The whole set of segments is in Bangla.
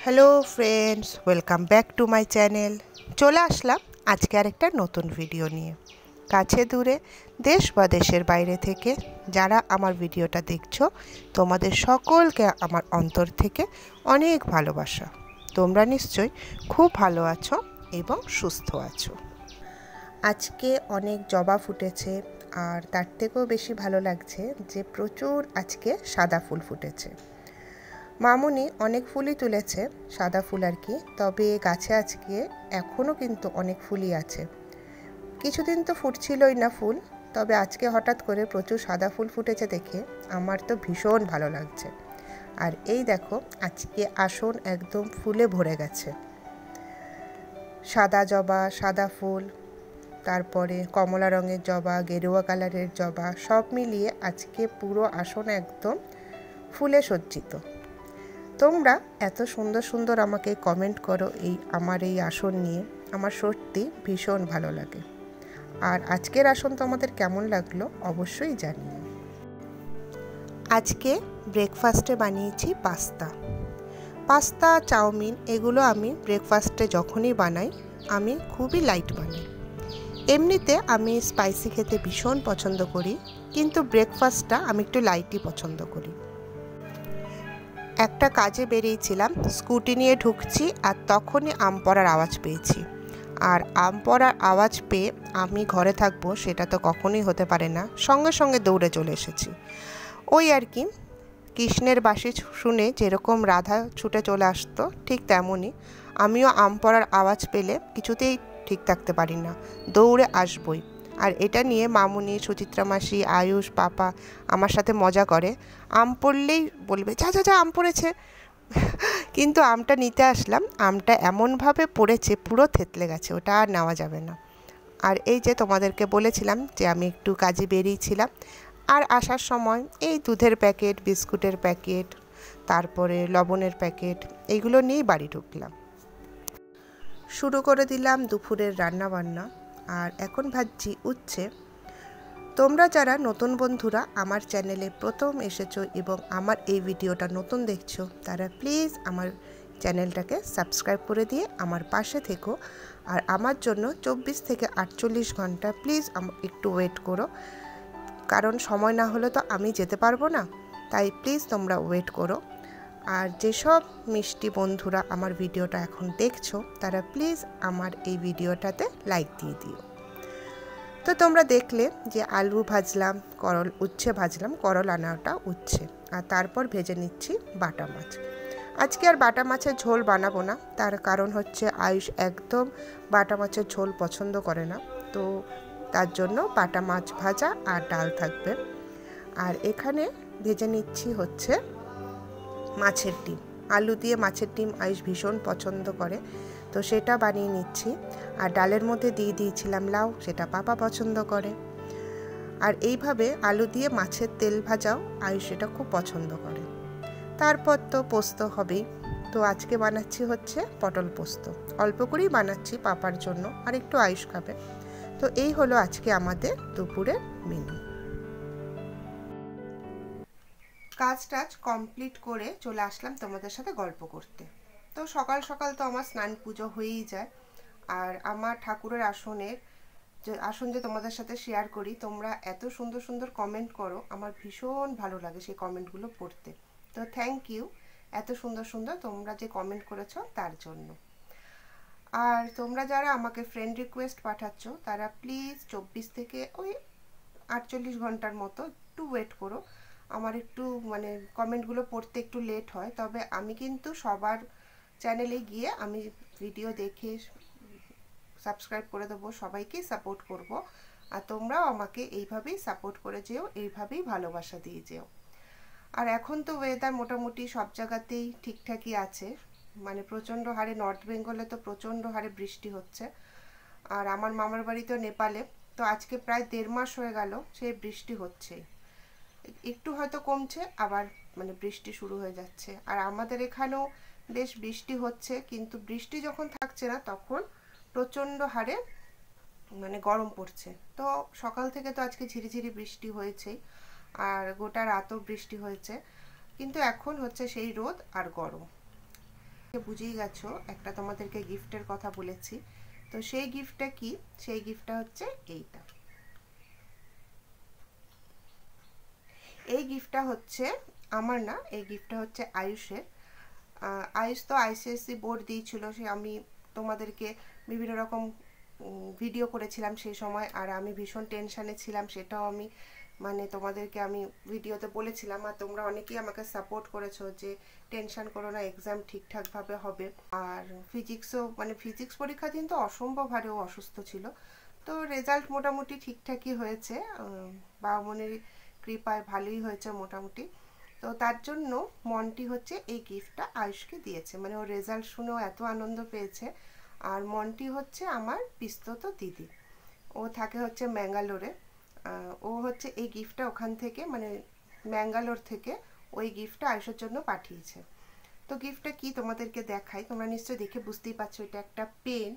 Hello friends, welcome back to my channel. চলে আসলাম আজকে আরেকটা নতুন ভিডিও নিয়ে। কাছে দূরে, দেশ বা দেশের বাইরে থেকে যারা আমার ভিডিওটা দেখছো, তোমাদের সকলকে আমার অন্তর থেকে অনেক ভালোবাসা। তোমরা নিশ্চয়ই খুব ভালো আছো এবং সুস্থ আছো। আজকে অনেক জবা ফুটেছে, আর তার থেকেও বেশি ভালো লাগছে যে প্রচুর আজকে সাদা ফুল ফুটেছে। মামুনি অনেক ফুলই তুলেছে, সাদা ফুল আর কি, তবে গাছে আজকে এখনও কিন্তু অনেক ফুলই আছে। কিছুদিন তো ফুটছিলই না ফুল, তবে আজকে হঠাৎ করে প্রচুর সাদা ফুল ফুটেছে দেখে আমার তো ভীষণ ভালো লাগছে। আর এই দেখো, আজকে আসন একদম ফুলে ভরে গেছে। সাদা জবা, সাদা ফুল, তারপরে কমলা রঙের জবা, গেরুয়া কালারের জবা, সব মিলিয়ে আজকে পুরো আসন একদম ফুলে সজ্জিত। তোমরা এত সুন্দর সুন্দর আমাকে কমেন্ট করো আমার এই আসন নিয়ে, আমার সত্যি ভীষণ ভালো লাগে। আর আজকের আসন তোমাদের কেমন লাগলো অবশ্যই জানিও। আজকে ব্রেকফাস্টে বানিয়েছি পাস্তা, চাউমিন, এগুলো আমি ব্রেকফাস্টে যখনই বানাই আমি খুবই লাইট বানাই। এমনিতে আমি স্পাইসি খেতে ভীষণ পছন্দ করি, কিন্তু ব্রেকফাস্টটা আমি একটু লাইটই পছন্দ করি। একটা কাজে বেরিয়েছিলাম, স্কুটি নিয়ে ঢুকছি আর তখনই আম পড়ার আওয়াজ পেয়েছি। আর আম পড়ার আওয়াজ পেয়ে আমি ঘরে থাকবো সেটা তো কখনোই হতে পারে না, সঙ্গে সঙ্গে দৌড়ে চলে এসেছি। ওই আর কি, কৃষ্ণের বাঁশি শুনে যেরকম রাধা ছুটে চলে আসতো, ঠিক তেমনই আমিও আম পড়ার আওয়াজ পেলে কিছুতেই ঠিক থাকতে পারি না, দৌড়ে আসবই। আর এটা নিয়ে মামুনি, সুচিত্রা মাসি, আয়ুষ, পাপা আমার সাথে মজা করে। আম পড়লেই বলবে যা যা যা আম পড়েছে। কিন্তু আমটা নিতে আসলাম, আমটা এমনভাবে পড়েছে পুরো থেতলে গেছে, ওটা আর নেওয়া যাবে না। আর এই যে তোমাদেরকে বলেছিলাম যে আমি একটু কাজে বেরিয়েছিলাম, আর আসার সময় এই দুধের প্যাকেট, বিস্কুটের প্যাকেট, তারপরে লবণের প্যাকেট, এইগুলো নিয়েই বাড়ি ঢুকলাম। শুরু করে দিলাম দুপুরের রান্নাবান্না। আর এখন ভাজছি উচ্ছে। তোমরা যারা নতুন বন্ধুরা আমার চ্যানেলে প্রথম এসেছো এবং আমার এই ভিডিওটা নতুন দেখছো, তারা প্লিজ আমার চ্যানেলটাকে সাবস্ক্রাইব করে দিয়ে আমার পাশে থেকো। আর আমার জন্য 24 থেকে 48 ঘন্টা প্লিজ একটু ওয়েট করো, কারণ সময় না হলে তো আমি যেতে পারবো না, তাই প্লিজ তোমরা ওয়েট করো। আর যেসব মিষ্টি বন্ধুরা আমার ভিডিওটা এখন দেখছো, তারা প্লিজ আমার এই ভিডিওটাতে লাইক দিয়ে দিও। তো তোমরা দেখলে যে আলু ভাজলাম, উচ্ছে ভাজলাম, করল আনাটা উচ্ছে, আর তারপর ভেজে নিচ্ছি বাটা মাছ। আজকে আর বাটা মাছের ঝোল বানাবো না, তার কারণ হচ্ছে আয়ুষ একদম বাটা মাছের ঝোল পছন্দ করে না, তো তার জন্য বাটা মাছ ভাজা আর ডাল থাকবে। আর এখানে ভেজে নিচ্ছি হচ্ছে মাছের ডিম। আলু দিয়ে মাছের ডিম আয়ুষ ভীষণ পছন্দ করে, তো সেটা বানিয়ে নিচ্ছি। আর ডালের মধ্যে দিয়ে দিয়েছিলাম লাউ, সেটা পাপা পছন্দ করে। আর এইভাবে আলু দিয়ে মাছের তেল ভাজাও আয়ুষ সেটা খুব পছন্দ করে। তারপর তো পোস্ত হবেই, তো আজকে বানাচ্ছি হচ্ছে পটল পোস্ত। অল্প করেই বানাচ্ছি পাপার জন্য, আর একটু আয়ুষ খাবে। তো এই হলো আজকে আমাদের দুপুরের মেনু। কাজ টাজ কমপ্লিট করে চলে আসলাম তোমাদের সাথে গল্প করতে। তো সকাল সকাল তো আমার স্নান পুজো হয়েই যায়। আর আমার ঠাকুরের আসন যে তোমাদের সাথে শেয়ার করি, তোমরা এত সুন্দর সুন্দর কমেন্ট করো, আমার ভীষণ ভালো লাগে সেই কমেন্টগুলো পড়তে। তো থ্যাংক ইউ এত সুন্দর সুন্দর তোমরা যে কমেন্ট করেছো তার জন্য। আর তোমরা যারা আমাকে ফ্রেন্ড রিকোয়েস্ট পাঠাচ্ছ, তারা প্লিজ 24 থেকে ওই 48 ঘন্টার মতো একটু ওয়েট করো। আমার একটু কমেন্টগুলো পড়তে একটু লেট হয়, তবে আমি কিন্তু সবার চ্যানেলে গিয়ে আমি ভিডিও দেখে সাবস্ক্রাইব করে দেবো, সবাইকেই সাপোর্ট করব। আর তোমরাও আমাকে এইভাবেই সাপোর্ট করে যেও, এইভাবেই ভালোবাসা দিয়ে যেও। আর এখন তো ওয়েদার মোটামুটি সব জায়গাতেই ঠিকঠাকই আছে, প্রচণ্ড হারে নর্থ বেঙ্গলে তো প্রচণ্ড হারে বৃষ্টি হচ্ছে। আর আমার মামার বাড়ি তো নেপালে, তো আজকে প্রায় 1.5 মাস হয়ে গেল সেই বৃষ্টি হচ্ছে। একটু হয়তো কমছে, আবার বৃষ্টি শুরু হয়ে যাচ্ছে। আর আমাদের এখানেও বেশ বৃষ্টি হচ্ছে, কিন্তু বৃষ্টি যখন থাকছে না তখন প্রচণ্ড হারে গরম পড়ছে। তো সকাল থেকে তো আজকে ঝিরিঝিরি বৃষ্টি হয়েছেই, আর গোটা রাতও বৃষ্টি হয়েছে, কিন্তু এখন হচ্ছে সেই রোদ আর গরম। বুঝেই গেছো একটা তোমাদেরকে গিফটের কথা বলেছি। তো সেই গিফটটা কি? সেই গিফটটা হচ্ছে এইটা। এই গিফটটা হচ্ছে আমার না, এই গিফটটা হচ্ছে আয়ুষের। আয়ুষ তো আইসিএসসি বোর্ড দিয়েছিল, সে আমি তোমাদেরকে বিভিন্ন রকম ভিডিও করেছিলাম সেই সময়, আর আমি ভীষণ টেনশানে ছিলাম, সেটাও আমি মানে তোমাদেরকে আমি ভিডিওতে বলেছিলাম। আর তোমরা অনেকেই আমাকে সাপোর্ট করেছো যে টেনশন করো না, এক্সাম ঠিকঠাকভাবে হবে। আর ফিজিক্সও মানে ফিজিক্স পরীক্ষা দিন তো অসম্ভব হারে ও অসুস্থ ছিল, তো রেজাল্ট মোটামুটি ঠিকঠাকই হয়েছে, বাবা মনের কৃপায় ভালোই হয়েছে মোটামুটি। তো তার জন্য মন্টি হচ্ছে এই গিফটটা আয়ুষকে দিয়েছে, মানে ওর রেজাল্ট শুনেও এত আনন্দ পেয়েছে। আর মন্টি হচ্ছে আমার পিস্তত দিদি, ও থাকে হচ্ছে ম্যাঙ্গালোরে। ও হচ্ছে এই গিফটটা ওখান থেকে মানে ম্যাঙ্গালোর থেকে ওই গিফটটা আয়ুষের জন্য পাঠিয়েছে। তো গিফটটা কি তোমাদেরকে দেখাই, তোমরা নিশ্চয়ই দেখে বুঝতেই পারছো এটা একটা পেন।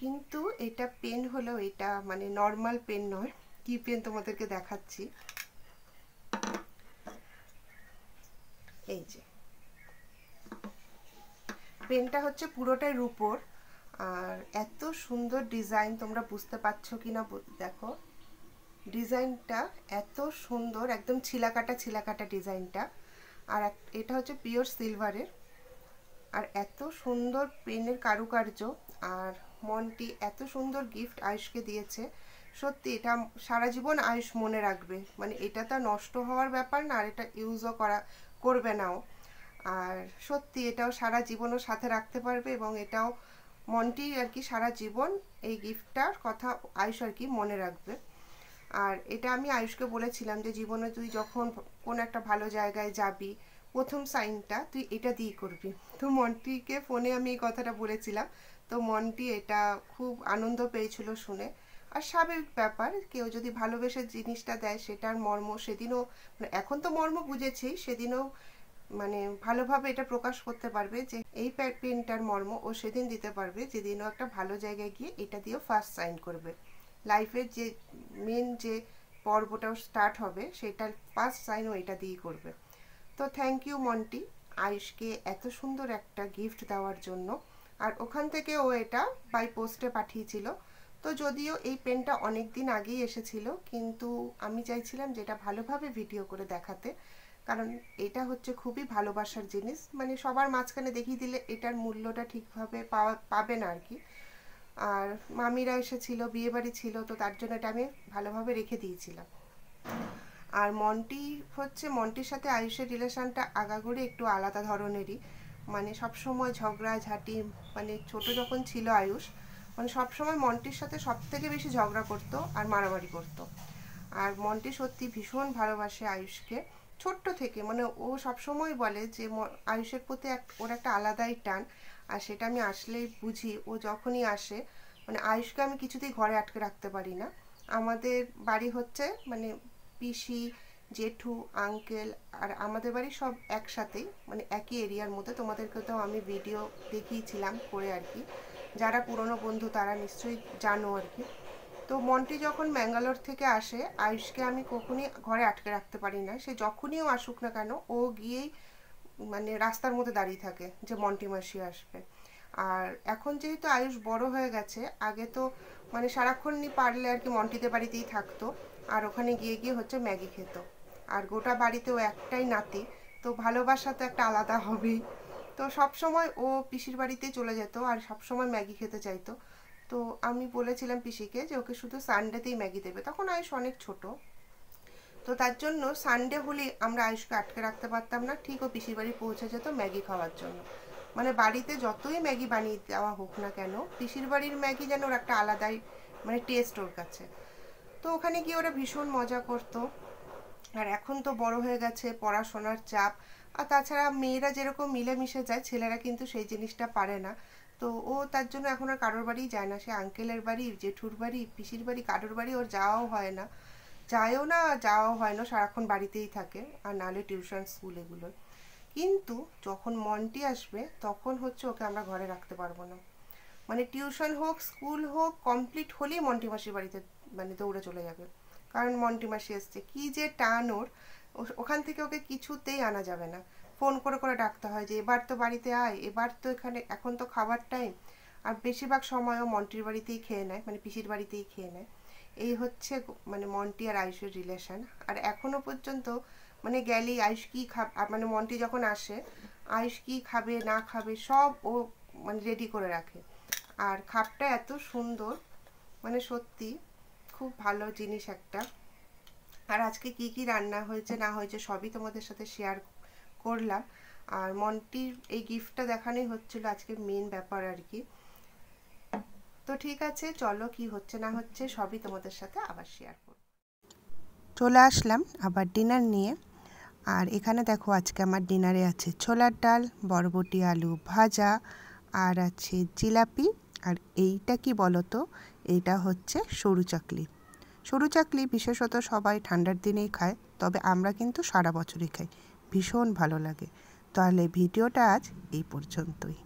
কিন্তু এটা পেন হলেও এটা মানে নর্মাল পেন নয়। কি পেন তোমাদেরকে দেখাচ্ছি, এই যে পেনটা হচ্ছে পুরোটাই রূপোর, আর এত সুন্দর ডিজাইন, তোমরা বুঝতে পারছো কিনা দেখো ডিজাইনটা এত সুন্দর, একদম ছিলাকাটা ছিলাকাটা ডিজাইনটা। আর এটা হচ্ছে পিওর সিলভারের, আর এত সুন্দর পেনের কারুকার্য। আর মন্টি এত সুন্দর গিফট আয়ুষকে দিয়েছে, সত্যি এটা সারা জীবন আয়ুষ মনে রাখবে। মানে এটা তো নষ্ট হওয়ার ব্যাপার না, আর এটা ইউজও করবে নাও। আর সত্যি এটাও সারা জীবনও সাথে রাখতে পারবে, এবং এটাও মন্টি আর কি সারা জীবন এই গিফটটার কথা আয়ুষ আর কি মনে রাখবে। আর এটা আমি আয়ুষকে বলেছিলাম যে জীবনে তুই যখন কোনো একটা ভালো জায়গায় যাবি, প্রথম সাইনটা তুই এটা দিয়ে করবি। তো মন্টিকে ফোনে আমি এই কথাটা বলেছিলাম, তো মন্টি এটা খুব আনন্দ পেয়েছিল শুনে। আর স্বাভাবিক ব্যাপার, কেউ যদি ভালোবেসে জিনিসটা দেয় সেটার মর্ম সেদিনও মানে এখন তো মর্ম বুঝেছেই, সেদিনও মানে ভালোভাবে এটা প্রকাশ করতে পারবে যে এই পেনটার মর্ম ও সেদিন দিতে পারবে যেদিনও একটা ভালো জায়গায় গিয়ে এটা দিয়েও ফার্স্ট সাইন করবে। লাইফের যে মেন যে পর্বটাও স্টার্ট হবে সেটার ফার্স্ট সাইনও এটা দিয়েই করবে। তো থ্যাংক ইউ মন্টি আয়ুষকে এত সুন্দর একটা গিফট দেওয়ার জন্য। আর ওখান থেকে ও এটা বাই পোস্টে পাঠিয়েছিল। তো যদিও এই পেনটা অনেক দিন আগেই এসেছিল, কিন্তু আমি চাইছিলাম যে এটা ভালোভাবে ভিডিও করে দেখাতে, কারণ এটা হচ্ছে খুবই ভালোবাসার জিনিস, মানে সবার মাঝখানে দেখিয়ে দিলে এটার মূল্যটা ঠিকভাবে পাবে না আর কি। আর মামিরা এসেছিল, বিয়েবাড়ি ছিল, তো তার জন্য এটা আমি ভালোভাবে রেখে দিয়েছিলাম। আর মন্টি হচ্ছে মন্টির সাথে আয়ুষের রিলেশনটা আগাগোড়ে একটু আলাদা ধরনেরই, মানে সবসময় ঝগড়াঝাটি, মানে ছোট যখন ছিল আয়ুষ মানে সবসময় মন্টির সাথে সব থেকে বেশি ঝগড়া করতো আর মারামারি করতো। আর মন্টি সত্যি ভীষণ ভালোবাসে আয়ুষকে ছোট্ট থেকে, মানে ও সবসময় বলে যে আয়ুষের প্রতি ওর একটা আলাদাই টান। আর সেটা আমি আসলেই বুঝি, ও যখনই আসে মানে আয়ুষকে আমি কিছুতেই ঘরে আটকে রাখতে পারি না। আমাদের বাড়ি হচ্ছে মানে পিসি, জেঠু, আঙ্কেল আর আমাদের বাড়ি সব একসাথেই, মানে একই এরিয়ার মধ্যে। তোমাদেরকে তো আমি ভিডিও দেখিয়েছিলাম করে আর কি, যারা পুরনো বন্ধু তারা নিশ্চয়ই জানো আর কি। তো মন্টি যখন ম্যাঙ্গালোর থেকে আসে আয়ুষকে আমি কখনই ঘরে আটকে রাখতে পারি না, সে যখনই ও আসুক না কেন ও গিয়েই মানে রাস্তার মধ্যে দাঁড়িয়ে থাকে যে মন্টি মাসি আসবে। আর এখন যেহেতু আয়ুষ বড় হয়ে গেছে, আগে তো মানে সারাক্ষণই পারলে আর কি মন্টিদের বাড়িতেই থাকতো, আর ওখানে গিয়ে গিয়ে হচ্ছে ম্যাগি খেত। আর গোটা বাড়িতেও একটাই নাতি, তো ভালোবাসা তো একটা আলাদা হবেই। তো সব সময় ও পিসির বাড়িতেই চলে যেত আর সব সময় ম্যাগি খেতে চাইতো। তো আমি বলেছিলাম পিসিকে যে ওকে শুধু সানডেতেই ম্যাগি দেবে, তখন আয়ুষ অনেক ছোট, তো তার জন্য সানডে হলে আমরা আয়ুষকে আটকে রাখতে পারতাম না, ঠিক ও পিসির বাড়ি পৌঁছে যেত ম্যাগি খাওয়ার জন্য। মানে বাড়িতে যতই ম্যাগি বানিয়ে দেওয়া হোক না কেন, পিসির বাড়ির ম্যাগি যেন ওর একটা আলাদাই মানে টেস্ট ওর কাছে। তো ওখানে গিয়ে ওরা ভীষণ মজা করতো। আর এখন তো বড় হয়ে গেছে, পড়াশোনার চাপ, আর তাছাড়া মেয়েরা যেরকম মিলেমিশে যায় ছেলেরা কিন্তু সেই জিনিসটা পারে না। তো ও তার জন্য এখন আর কারোর বাড়িই যায় না, সে আঙ্কেলের বাড়ি, জেঠুর বাড়ি, পিসির বাড়ি, কারোর বাড়ি ওর যাওয়াও হয় না, যায়ও না, যাওয়াও হয় না, সারাক্ষণ বাড়িতেই থাকে, আর নাহলে টিউশন স্কুল এগুলো। কিন্তু যখন মন্টি আসবে তখন হচ্ছে ওকে আমরা ঘরে রাখতে পারবো না, মানে টিউশন হোক স্কুল হোক কমপ্লিট হলেই মন্টি মাসির বাড়িতে মানে দৌড়ে চলে যাবে, কারণ মন্টি মাসি এসছে। কি যে টান ওর, ওখান থেকে ওকে কিছুতেই আনা যাবে না। ফোন করে করে ডাকতে হয় যে এবার তো বাড়িতে আয়, এবার তো এখানে, এখন তো খাবার টাইম। আর বেশিরভাগ সময়ও মন্টির বাড়িতেই খেয়ে নেয়, মানে পিসির বাড়িতেই খেয়ে নেয়। এই হচ্ছে মানে মন্টি আর আয়ুষের রিলেশন। আর এখনো পর্যন্ত মানে গেলেই আয়ুষ কী মানে মন্টি যখন আসে আয়ুষ কী খাবে না খাবে সব ও মানে রেডি করে রাখে। আর খাপটা এত সুন্দর, মানে সত্যি খুব ভালো জিনিস একটা। আর আজকে কি কি রান্না হয়েছে না হয়েছে সবই তোমাদের সাথে শেয়ার করলাম। আর মন্টির এই গিফটটা দেখানোই হচ্ছিল আজকে মেন ব্যাপার আর কি। তো ঠিক আছে, চলো কি হচ্ছে না হচ্ছে সবই তোমাদের সাথে আবার শেয়ার করব। চলে আসলাম আবার ডিনার নিয়ে। আর এখানে দেখো আজকে আমার ডিনারে আছে ছোলার ডাল, বরবটি আলু ভাজা, আর আছে জিলাপি। আর এইটা কি বলো তো, এইটা হচ্ছে সরু চাকলি। সরু চাকলি বিশেষত সবাই ঠান্ডার দিনেই খায়, তবে আমরা কিন্তু সারা বছরই খাই, ভীষণ ভালো লাগে। তাহলে ভিডিওটা আজ এই পর্যন্তই।